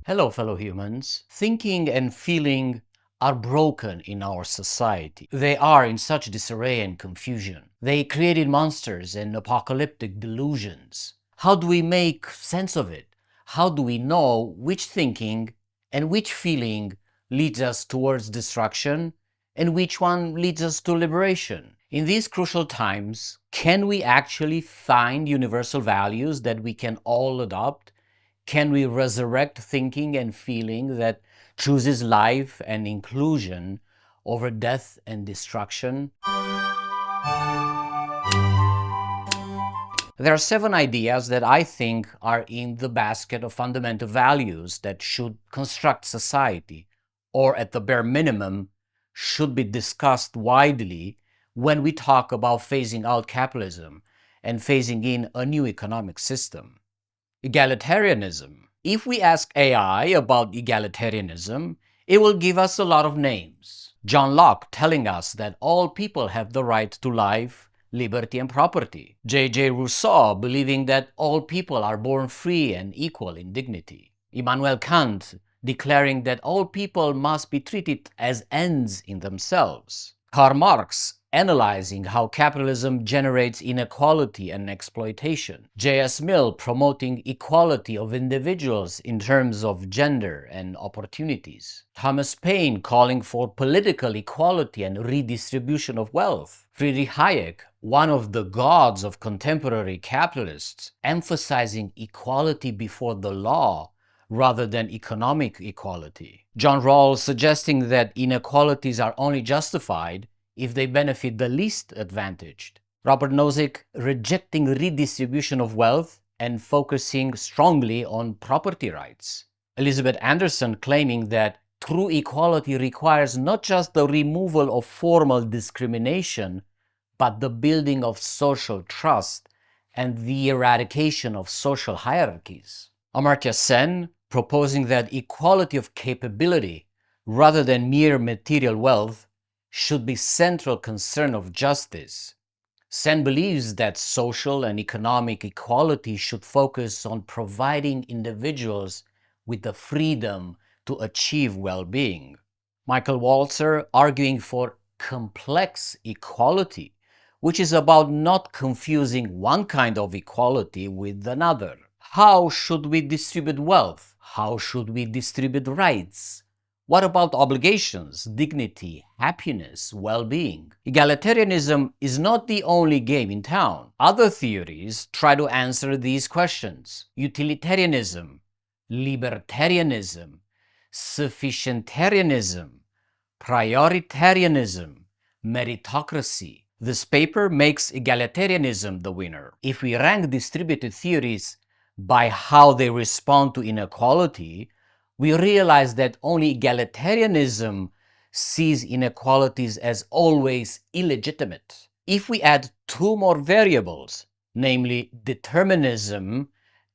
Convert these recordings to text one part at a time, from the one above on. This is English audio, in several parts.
Hello, fellow humans. Thinking and feeling are broken in our society. They are in such disarray and confusion. They created monsters and apocalyptic delusions. How do we make sense of it? How do we know which thinking and which feeling leads us towards destruction and which one leads us to liberation? In these crucial times, can we actually find universal values that we can all adopt? Can we resurrect thinking and feeling that chooses life and inclusion over death and destruction? There are 7 ideas that I think are in the basket of fundamental values that should construct society, or at the bare minimum, should be discussed widely when we talk about phasing out capitalism and phasing in a new economic system. Egalitarianism. If we ask AI about egalitarianism, it will give us a lot of names. John Locke telling us that all people have the right to life, liberty, and property. J.J. Rousseau believing that all people are born free and equal in dignity. Immanuel Kant declaring that all people must be treated as ends in themselves. Karl Marx analyzing how capitalism generates inequality and exploitation. J.S. Mill promoting equality of individuals in terms of gender and opportunities. Thomas Paine calling for political equality and redistribution of wealth. Friedrich Hayek, one of the gods of contemporary capitalists, emphasizing equality before the law rather than economic equality. John Rawls suggesting that inequalities are only justified if they benefit the least advantaged. Robert Nozick rejecting redistribution of wealth and focusing strongly on property rights. Elizabeth Anderson claiming that true equality requires not just the removal of formal discrimination, but the building of social trust and the eradication of social hierarchies. Amartya Sen proposing that equality of capability rather than mere material wealth should be central concern of justice. Sen believes that social and economic equality should focus on providing individuals with the freedom to achieve well-being. Michael Walzer arguing for complex equality, which is about not confusing one kind of equality with another. How should we distribute wealth? How should we distribute rights? What about obligations, dignity, happiness, well-being? Egalitarianism is not the only game in town. Other theories try to answer these questions. Utilitarianism, libertarianism, sufficientarianism, prioritarianism, meritocracy. This paper makes egalitarianism the winner. If we rank distributed theories by how they respond to inequality, we realize that only egalitarianism sees inequalities as always illegitimate. If we add 2 more variables, namely determinism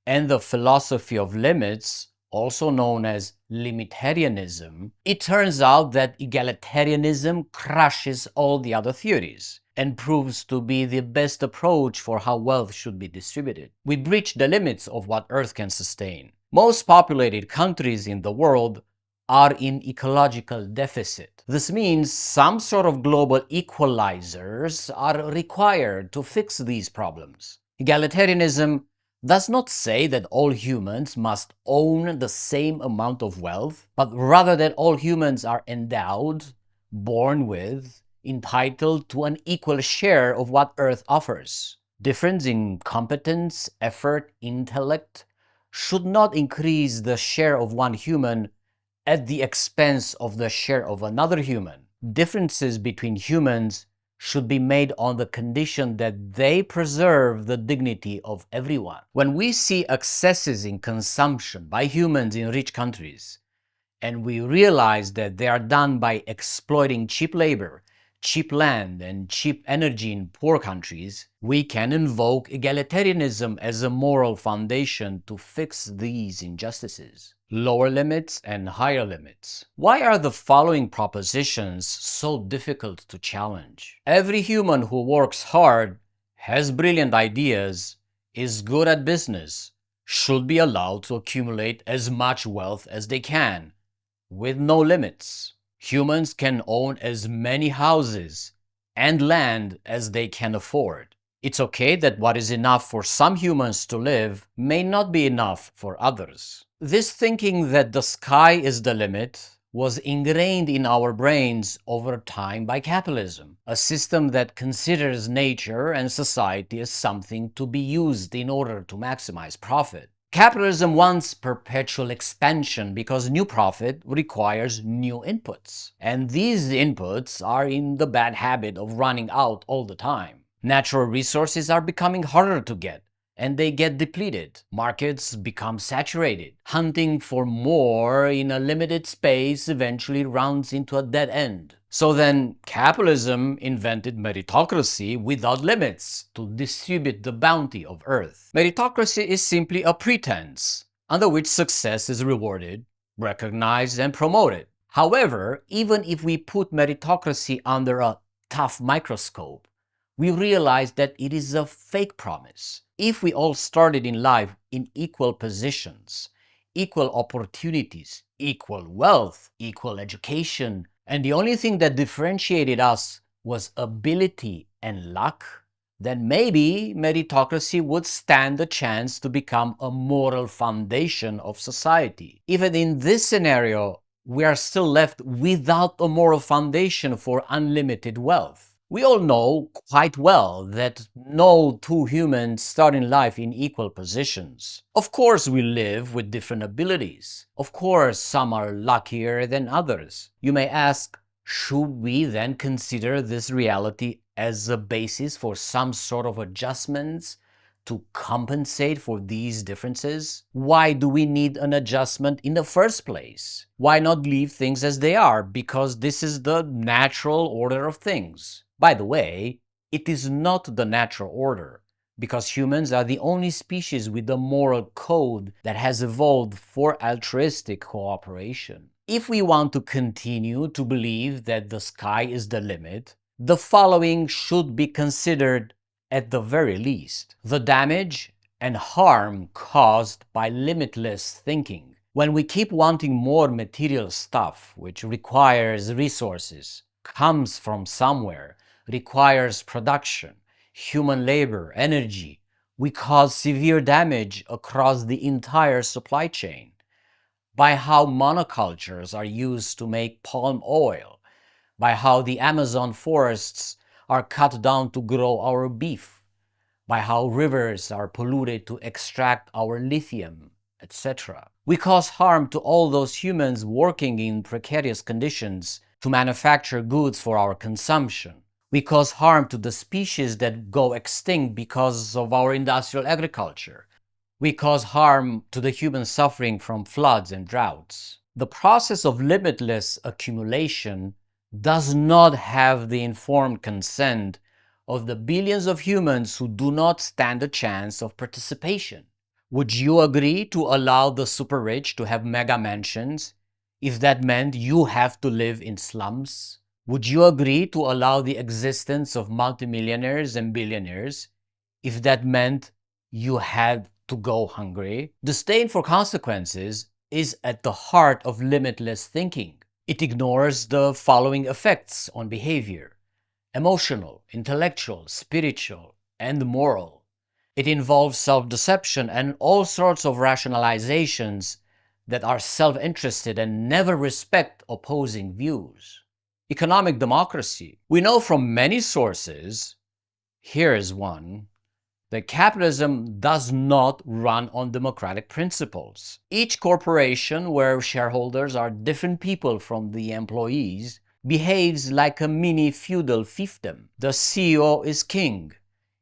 and the philosophy of limits, also known as limitarianism, it turns out that egalitarianism crushes all the other theories and proves to be the best approach for how wealth should be distributed. We breach the limits of what Earth can sustain. Most populated countries in the world are in ecological deficit. This means some sort of global equalizers are required to fix these problems. Egalitarianism does not say that all humans must own the same amount of wealth, but rather that all humans are endowed, born with, entitled to an equal share of what Earth offers. Difference in competence, effort, intellect should not increase the share of one human at the expense of the share of another human. Differences between humans should be made on the condition that they preserve the dignity of everyone. When we see excesses in consumption by humans in rich countries, and we realize that they are done by exploiting cheap labor, cheap land, and cheap energy in poor countries, we can invoke egalitarianism as a moral foundation to fix these injustices. Lower limits and higher limits. Why are the following propositions so difficult to challenge? Every human who works hard, has brilliant ideas, is good at business, should be allowed to accumulate as much wealth as they can, with no limits. Humans can own as many houses and land as they can afford. It's okay that what is enough for some humans to live may not be enough for others. This thinking that the sky is the limit was ingrained in our brains over time by capitalism, a system that considers nature and society as something to be used in order to maximize profit. Capitalism wants perpetual expansion because new profit requires new inputs. And these inputs are in the bad habit of running out all the time. Natural resources are becoming harder to get, and they get depleted. Markets become saturated. Hunting for more in a limited space eventually runs into a dead end. So then, capitalism invented meritocracy without limits to distribute the bounty of Earth. Meritocracy is simply a pretense under which success is rewarded, recognized, and promoted. However, even if we put meritocracy under a tough microscope, we realize that it is a fake promise. If we all started in life in equal positions, equal opportunities, equal wealth, equal education, and the only thing that differentiated us was ability and luck, then maybe meritocracy would stand a chance to become a moral foundation of society. Even in this scenario, we are still left without a moral foundation for unlimited wealth. We all know quite well that no two humans start in life in equal positions. Of course, we live with different abilities. Of course, some are luckier than others. You may ask, should we then consider this reality as a basis for some sort of adjustments to compensate for these differences? Why do we need an adjustment in the first place? Why not leave things as they are? Because this is the natural order of things. By the way, it is not the natural order, because humans are the only species with a moral code that has evolved for altruistic cooperation. If we want to continue to believe that the sky is the limit, the following should be considered at the very least: the damage and harm caused by limitless thinking. When we keep wanting more material stuff, which requires resources, comes from somewhere, requires production, human labor, energy, we cause severe damage across the entire supply chain. By how monocultures are used to make palm oil, by how the Amazon forests are cut down to grow our beef, by how rivers are polluted to extract our lithium, etc. We cause harm to all those humans working in precarious conditions to manufacture goods for our consumption. We cause harm to the species that go extinct because of our industrial agriculture. We cause harm to the human suffering from floods and droughts. The process of limitless accumulation does not have the informed consent of the billions of humans who do not stand a chance of participation. Would you agree to allow the super rich to have mega mansions if that meant you have to live in slums? Would you agree to allow the existence of multimillionaires and billionaires if that meant you had to go hungry? Disdain for consequences is at the heart of limitless thinking. It ignores the following effects on behavior: emotional, intellectual, spiritual, and moral. It involves self-deception and all sorts of rationalizations that are self-interested and never respect opposing views. Economic democracy. We know from many sources, here is one, that capitalism does not run on democratic principles. Each corporation, where shareholders are different people from the employees, behaves like a mini feudal fiefdom. The CEO is king.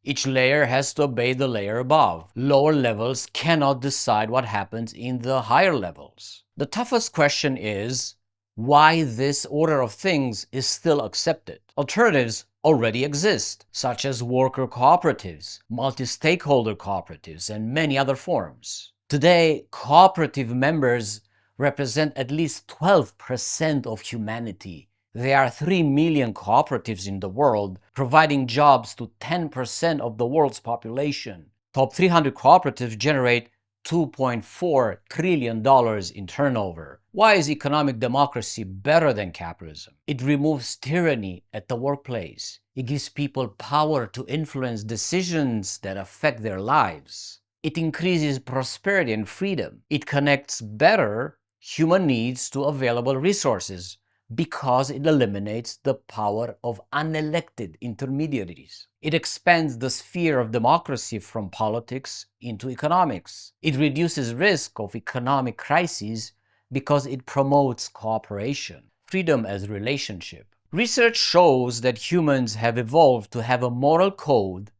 Each layer has to obey the layer above. Lower levels cannot decide what happens in the higher levels. The toughest question is why this order of things is still accepted. Alternatives already exist, such as worker cooperatives, multi-stakeholder cooperatives, and many other forms. Today, cooperative members represent at least 12% of humanity. There are 3 million cooperatives in the world, providing jobs to 10% of the world's population. Top 300 cooperatives generate $2.4 trillion in turnover. Why is economic democracy better than capitalism? It removes tyranny at the workplace. It gives people power to influence decisions that affect their lives. It increases prosperity and freedom. It connects better human needs to available resources because it eliminates the power of unelected intermediaries. It expands the sphere of democracy from politics into economics. It reduces risk of economic crises because it promotes cooperation, freedom as relationship. Research shows that humans have evolved to have a moral code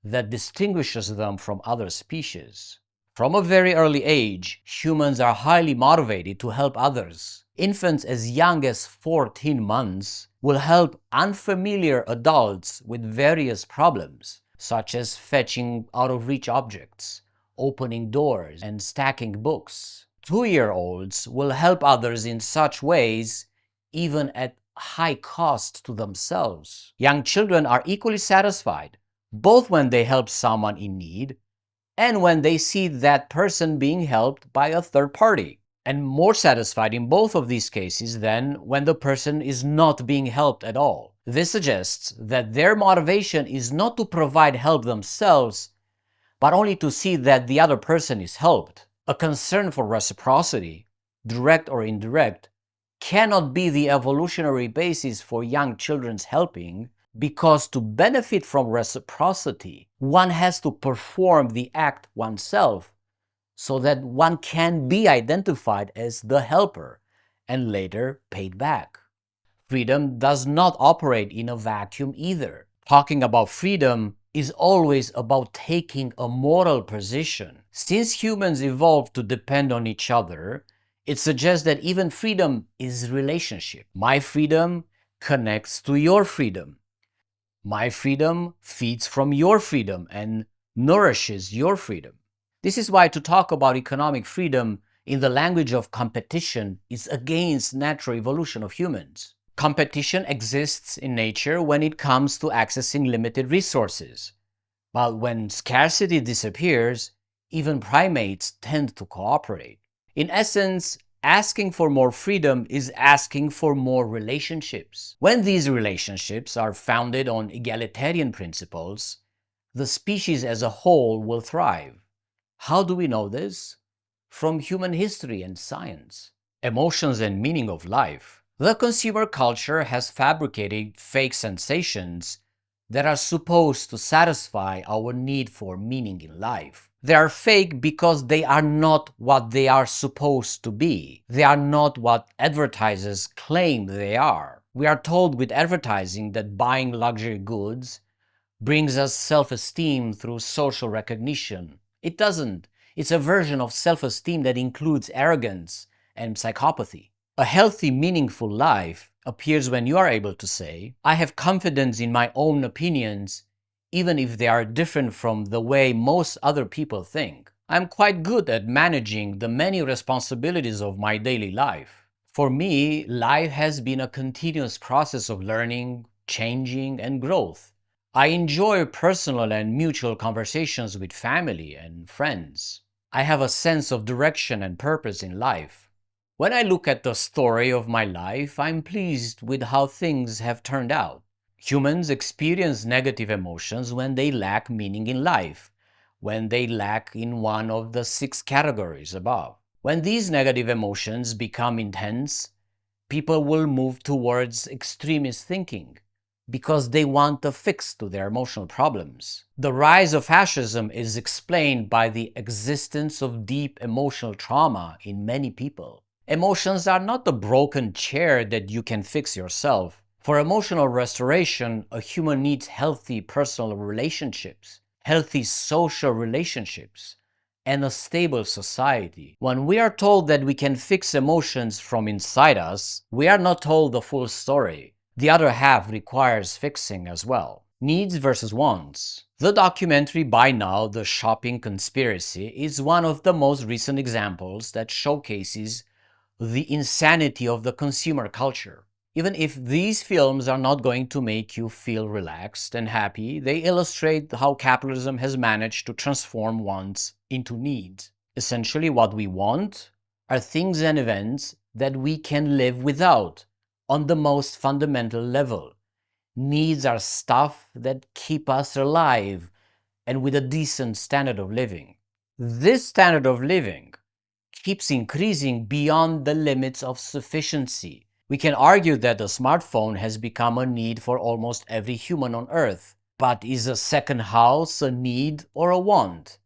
that distinguishes them from other species. From a very early age, humans are highly motivated to help others. Infants as young as 14 months will help unfamiliar adults with various problems, such as fetching out-of-reach objects, opening doors, and stacking books. 2-year-olds will help others in such ways, even at high cost to themselves. Young children are equally satisfied, both when they help someone in need and when they see that person being helped by a third party, and more satisfied in both of these cases than when the person is not being helped at all. This suggests that their motivation is not to provide help themselves, but only to see that the other person is helped. A concern for reciprocity, direct or indirect, cannot be the evolutionary basis for young children's helping, because to benefit from reciprocity, one has to perform the act oneself so that one can be identified as the helper and later paid back. Freedom does not operate in a vacuum either. Talking about freedom is always about taking a moral position. Since humans evolved to depend on each other, it suggests that even freedom is relationship. My freedom connects to your freedom. My freedom feeds from your freedom and nourishes your freedom. This is why to talk about economic freedom in the language of competition is against natural evolution of humans. Competition exists in nature when it comes to accessing limited resources. But when scarcity disappears, even primates tend to cooperate. In essence, asking for more freedom is asking for more relationships. When these relationships are founded on egalitarian principles, the species as a whole will thrive. How do we know this? From human history and science. Emotions and meaning of life. The consumer culture has fabricated fake sensations that are supposed to satisfy our need for meaning in life. They are fake because they are not what they are supposed to be. They are not what advertisers claim they are. We are told with advertising that buying luxury goods brings us self-esteem through social recognition. It doesn't. It's a version of self-esteem that includes arrogance and psychopathy. A healthy, meaningful life appears when you are able to say, I have confidence in my own opinions, even if they are different from the way most other people think. I'm quite good at managing the many responsibilities of my daily life. For me, life has been a continuous process of learning, changing, and growth. I enjoy personal and mutual conversations with family and friends. I have a sense of direction and purpose in life. When I look at the story of my life, I'm pleased with how things have turned out. Humans experience negative emotions when they lack meaning in life, when they lack in one of the 6 categories above. When these negative emotions become intense, people will move towards extremist thinking because they want a fix to their emotional problems. The rise of fascism is explained by the existence of deep emotional trauma in many people. Emotions are not a broken chair that you can fix yourself. For emotional restoration, a human needs healthy personal relationships, healthy social relationships, and a stable society. When we are told that we can fix emotions from inside us, we are not told the full story. The other half requires fixing as well. Needs versus wants. The documentary By Now, The Shopping Conspiracy is one of the most recent examples that showcases the insanity of the consumer culture. Even if these films are not going to make you feel relaxed and happy, they illustrate how capitalism has managed to transform wants into needs. Essentially, what we want are things and events that we can live without on the most fundamental level. Needs are stuff that keep us alive and with a decent standard of living. This standard of living keeps increasing beyond the limits of sufficiency. We can argue that a smartphone has become a need for almost every human on Earth. But is a second house a need or a want?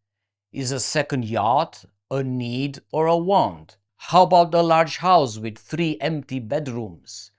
Is a second yacht a need or a want? How about a large house with 3 empty bedrooms?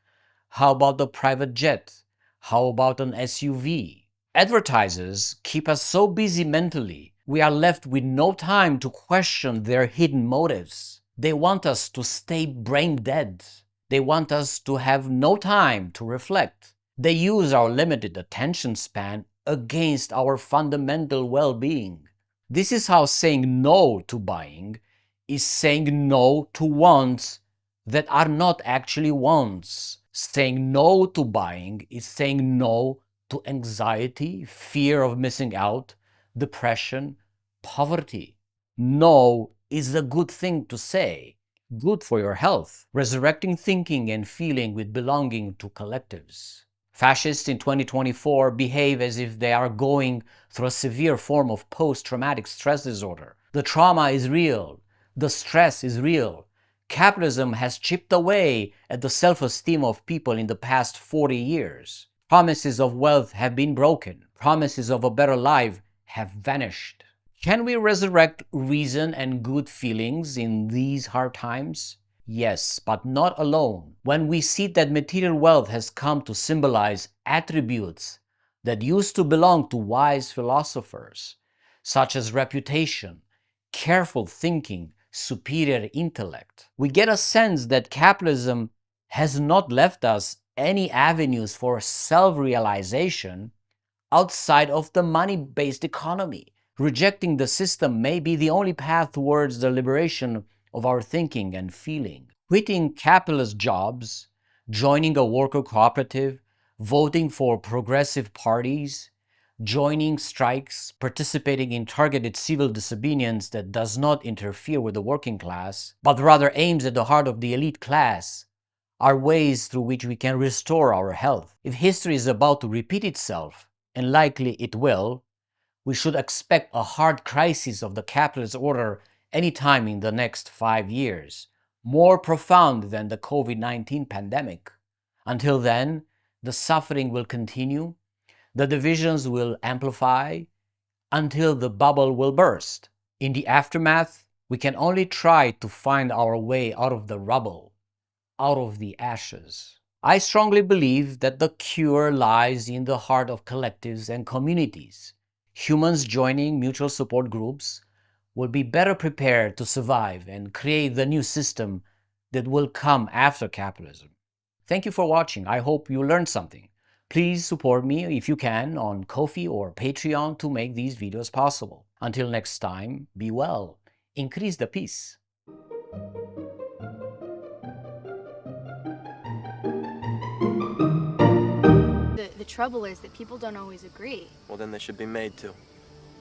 How about a private jet? How about an SUV? Advertisers keep us so busy mentally, we are left with no time to question their hidden motives. They want us to stay brain dead. They want us to have no time to reflect. They use our limited attention span against our fundamental well-being. This is how saying no to buying is saying no to wants that are not actually wants. Saying no to buying is saying no to anxiety, fear of missing out, depression, poverty. No is a good thing to say, good for your health, resurrecting thinking and feeling with belonging to collectives. Fascists in 2024 behave as if they are going through a severe form of post-traumatic stress disorder. The trauma is real. The stress is real. Capitalism has chipped away at the self-esteem of people in the past 40 years. Promises of wealth have been broken. Promises of a better life have vanished. Can we resurrect reason and good feelings in these hard times? Yes, but not alone. When we see that material wealth has come to symbolize attributes that used to belong to wise philosophers, such as reputation, careful thinking, superior intellect, we get a sense that capitalism has not left us any avenues for self-realization outside of the money-based economy. Rejecting the system may be the only path towards the liberation of our thinking and feeling. Quitting capitalist jobs, joining a worker cooperative, voting for progressive parties, joining strikes, participating in targeted civil disobedience that does not interfere with the working class, but rather aims at the heart of the elite class, are ways through which we can restore our health. If history is about to repeat itself, and likely it will, we should expect a hard crisis of the capitalist order anytime in the next 5 years, more profound than the COVID-19 pandemic. Until then, the suffering will continue, the divisions will amplify, until the bubble will burst. In the aftermath, we can only try to find our way out of the rubble, out of the ashes. I strongly believe that the cure lies in the heart of collectives and communities. Humans joining mutual support groups will be better prepared to survive and create the new system that will come after capitalism. Thank you for watching. I hope you learned something. Please support me if you can on Ko-fi or Patreon to make these videos possible. Until next time, be well, increase the peace. The trouble is that people don't always agree. Well, then they should be made to.